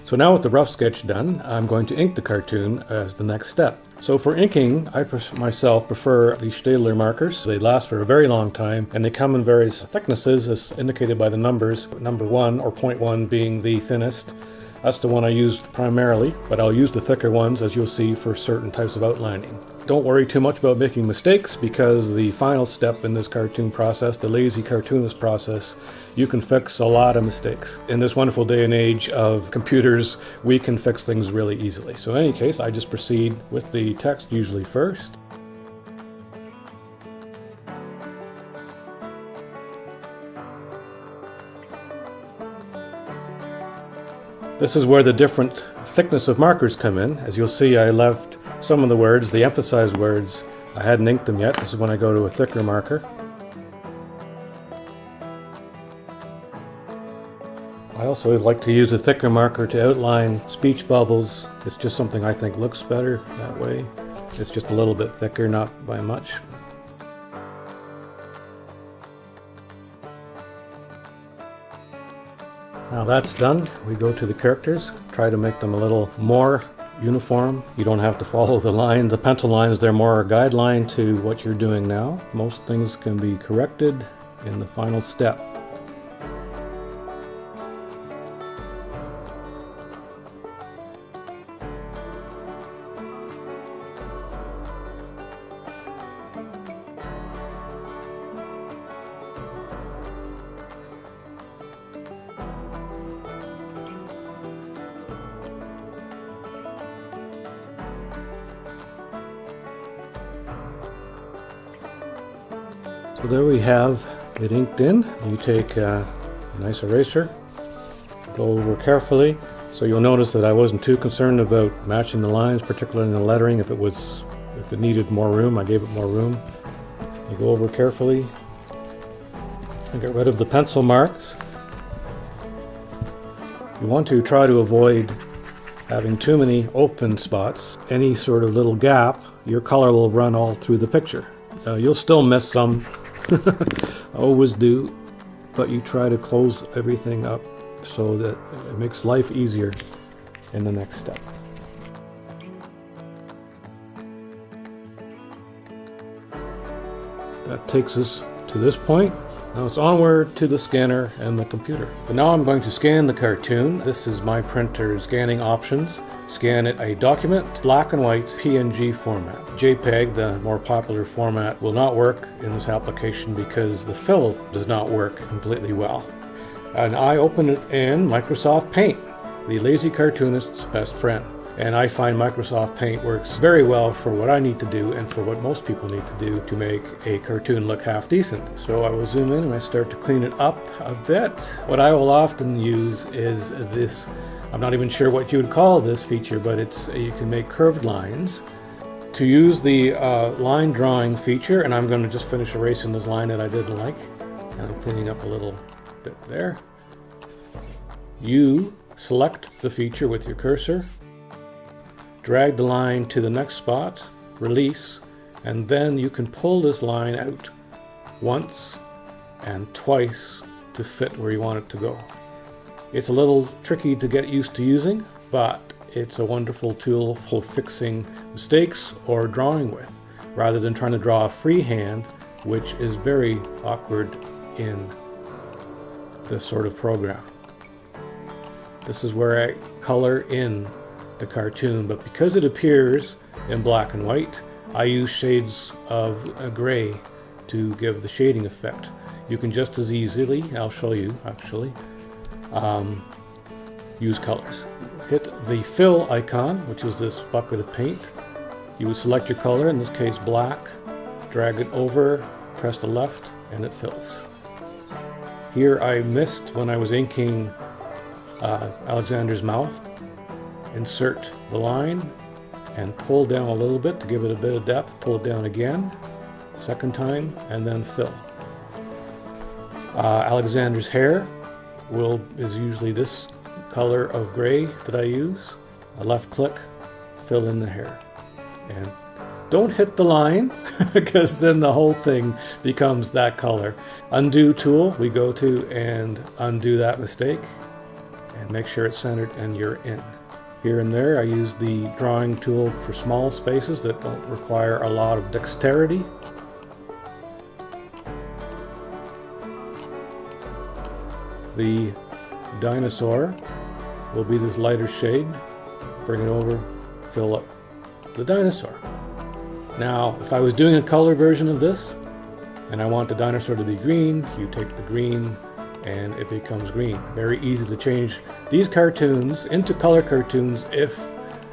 So now with the rough sketch done, I'm going to ink the cartoon as the next step. So for inking, I myself prefer the Staedtler markers. They last for a very long time, and they come in various thicknesses as indicated by the numbers. Number 1, or 0.1, being the thinnest. That's the one I used primarily, but I'll use the thicker ones, as you'll see, for certain types of outlining. Don't worry too much about making mistakes, because the final step in this cartoon process, the Lazy Cartoonist process, you can fix a lot of mistakes. In this wonderful day and age of computers, we can fix things really easily. So in any case, I just proceed with the text usually first. This is where the different thickness of markers come in. As you'll see, I left some of the words, the emphasized words, I hadn't inked them yet. This is when I go to a thicker marker. I also like to use a thicker marker to outline speech bubbles. It's just something I think looks better that way. It's just a little bit thicker, not by much. Now that's done, we go to the characters, try to make them a little more uniform. You don't have to follow the line. The pencil lines, they're more a guideline to what you're doing now. Most things can be corrected in the final step. So there we have it inked in. You take a nice eraser, go over carefully. So you'll notice that I wasn't too concerned about matching the lines, particularly in the lettering. If it needed more room, I gave it more room. You go over carefully and get rid of the pencil marks. You want to try to avoid having too many open spots. Any sort of little gap, your color will run all through the picture. You'll still miss some. Always do, but you try to close everything up so that it makes life easier in the next step. That takes us to this point. Now it's onward to the scanner and the computer. But now I'm going to scan the cartoon. This is my printer's scanning options. Scan it a document, black and white PNG format. JPEG, the more popular format, will not work in this application because the fill does not work completely well. And I open it in Microsoft Paint, the Lazy Cartoonist's best friend. And I find Microsoft Paint works very well for what I need to do and for what most people need to do to make a cartoon look half decent. So I will zoom in and I start to clean it up a bit. What I will often use is this, I'm not even sure what you would call this feature, but you can make curved lines. To use the line drawing feature, and I'm going to just finish erasing this line that I didn't like, and I'm cleaning up a little bit there. You select the feature with your cursor, drag the line to the next spot, release, and then you can pull this line out once and twice to fit where you want it to go. It's a little tricky to get used to using, but it's a wonderful tool for fixing mistakes or drawing with, rather than trying to draw a freehand, which is very awkward in this sort of program. This is where I color in the cartoon, but because it appears in black and white, I use shades of gray to give the shading effect. You can just as easily, I'll show you actually, use colors. Hit the fill icon, which is this bucket of paint. You would select your color, in this case black, drag it over, press the left, and it fills. Here I missed when I was inking Alexander's mouth. Insert the line and pull down a little bit to give it a bit of depth. Pull it down again, second time, and then fill. Alexander's hair is usually this color of gray that I use. A left click, fill in the hair. And don't hit the line because then the whole thing becomes that color. Undo tool we go to and undo that mistake. and make sure it's centered and you're in. Here and there I use the drawing tool for small spaces that don't require a lot of dexterity. The dinosaur will be this lighter shade. Bring it over, fill up the dinosaur. Now, if I was doing a color version of this, and I want the dinosaur to be green, you take the green and it becomes green. Very easy to change these cartoons into color cartoons if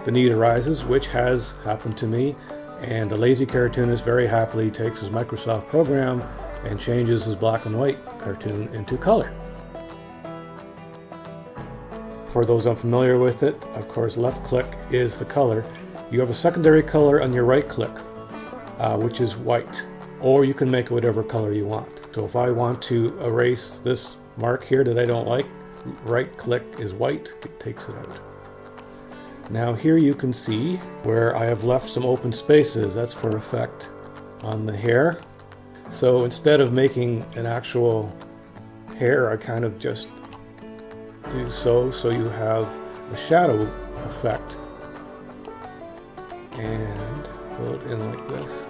the need arises, which has happened to me. And the Lazy Cartoonist very happily takes his Microsoft program and changes his black and white cartoon into color. For those unfamiliar with it, of course, left click is the color. You have a secondary color on your right click, which is white, or you can make it whatever color you want. So if I want to erase this mark here that I don't like, right click is white, it takes it out. Now here you can see where I have left some open spaces. That's for effect on the hair. So instead of making an actual hair, I kind of just do so you have a shadow effect, and fill it in like this,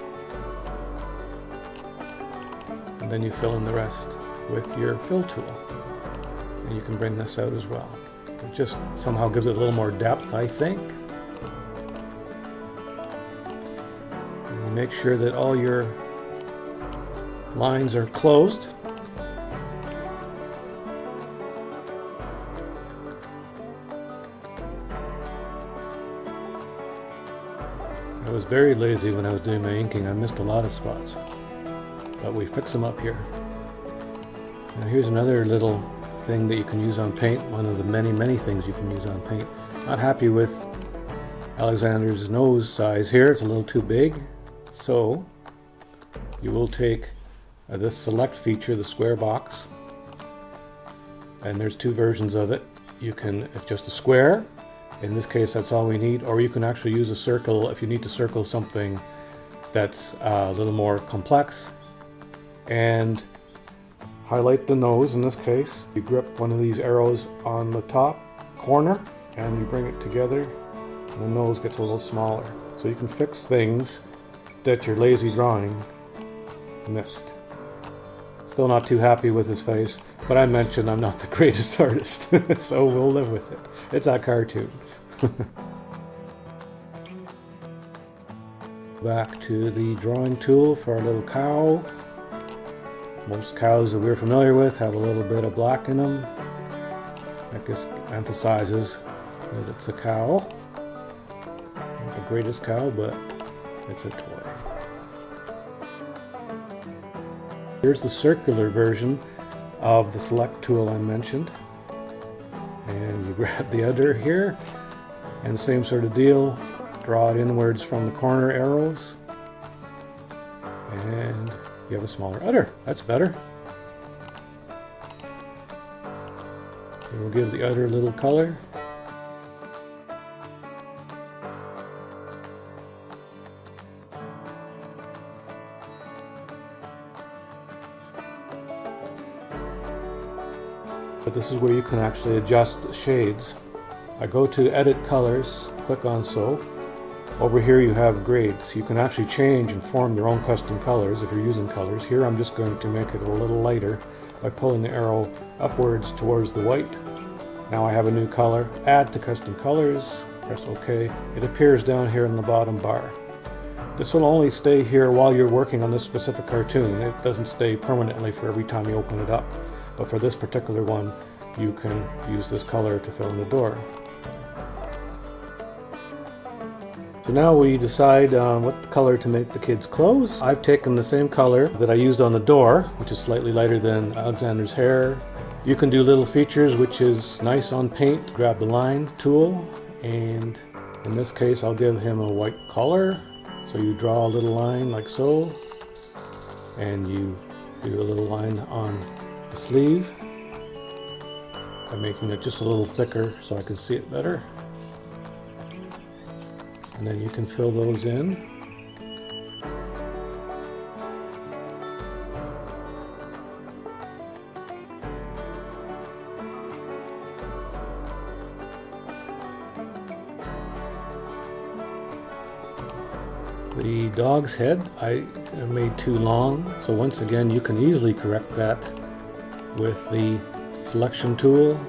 and then you fill in the rest with your fill tool, and you can bring this out as well. It just somehow gives it a little more depth, I think. And you make sure that all your lines are closed. I was very lazy when I was doing my inking. I missed a lot of spots, but we fix them up here. Now here's another little thing that you can use on paint, one of the many things you can use on paint. Not happy with Alexander's nose size here, it's a little too big, so you will take this select feature, the square box, and there's two versions of it. You can, it's just a square. In this case, that's all we need, or you can actually use a circle if you need to circle something that's a little more complex. And highlight the nose in this case. You grip one of these arrows on the top corner and you bring it together, and the nose gets a little smaller. So you can fix things that your lazy drawing missed. Still not too happy with his face, but I mentioned I'm not the greatest artist, so we'll live with it. It's a cartoon. Back to the drawing tool for our little cow. Most cows that we're familiar with have a little bit of black in them. That just emphasizes that it's a cow. Not the greatest cow, but it's a toy. Here's the circular version of the select tool I mentioned. And you grab the udder here, and same sort of deal. Draw it inwards from the corner arrows, and you have a smaller udder. That's better. And we'll give the udder a little color. But this is where you can actually adjust the shades. I go to Edit Colors, click on So. Over here you have grades. You can actually change and form your own custom colors if you're using colors. Here I'm just going to make it a little lighter by pulling the arrow upwards towards the white. Now I have a new color. Add to custom colors, press OK. It appears down here in the bottom bar. This will only stay here while you're working on this specific cartoon. It doesn't stay permanently for every time you open it up. But for this particular one, you can use this color to fill in the door. So now we decide what color to make the kids' clothes. I've taken the same color that I used on the door, which is slightly lighter than Alexander's hair. You can do little features, which is nice on paint. Grab the line tool, and in this case I'll give him a white collar. So you draw a little line like so, and you do a little line on the sleeve by making it just a little thicker so I can see it better. And then you can fill those in. The dog's head I made too long, so once again you can easily correct that with the selection tool.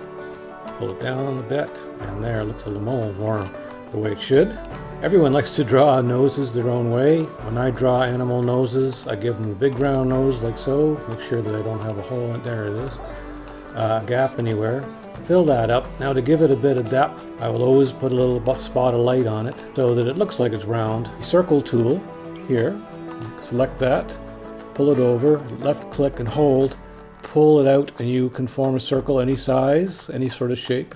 Pull it down a bit, and there, it looks a little more the way it should. Everyone likes to draw noses their own way. When I draw animal noses, I give them a big round nose like so. Make sure that I don't have a hole in there. It is a gap anywhere. Fill that up. Now to give it a bit of depth, I will always put a little spot of light on it so that it looks like it's round. Circle tool here, select that, pull it over, left click and hold, pull it out, and you can form a circle any size, any sort of shape,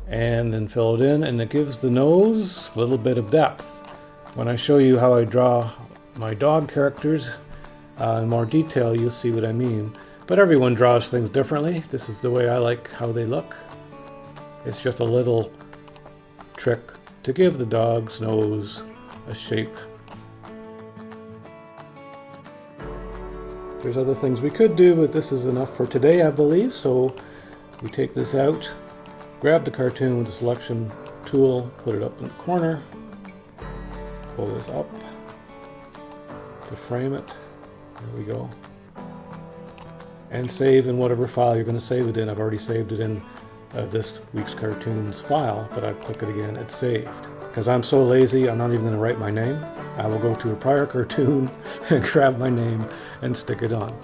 and then fill it in, and it gives the nose a little bit of depth. When I show you how I draw my dog characters in more detail, you'll see what I mean. But everyone draws things differently. This is the way I like how they look. It's just a little trick to give the dog's nose a shape. There's other things we could do, but this is enough for today, I believe. So we take this out, grab the cartoon with the selection tool, put it up in the corner, pull this up to frame it. There we go. And save in whatever file you're going to save it in. I've already saved it in this week's cartoons file, but I click it again, it's saved. Because I'm so lazy, I'm not even going to write my name. I will go to a prior cartoon and grab my name and stick it on.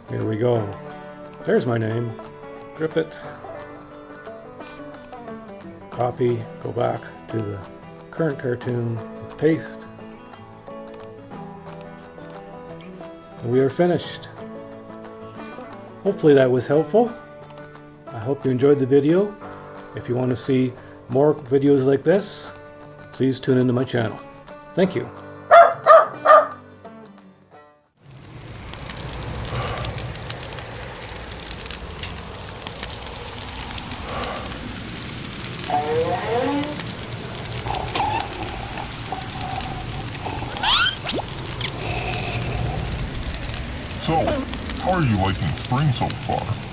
Here we go. There's my name. Grip it. Copy, go back to the current cartoon, paste. And we are finished. Hopefully that was helpful. I hope you enjoyed the video. If you want to see more videos like this, please tune into my channel. Thank you. So, how are you liking spring so far?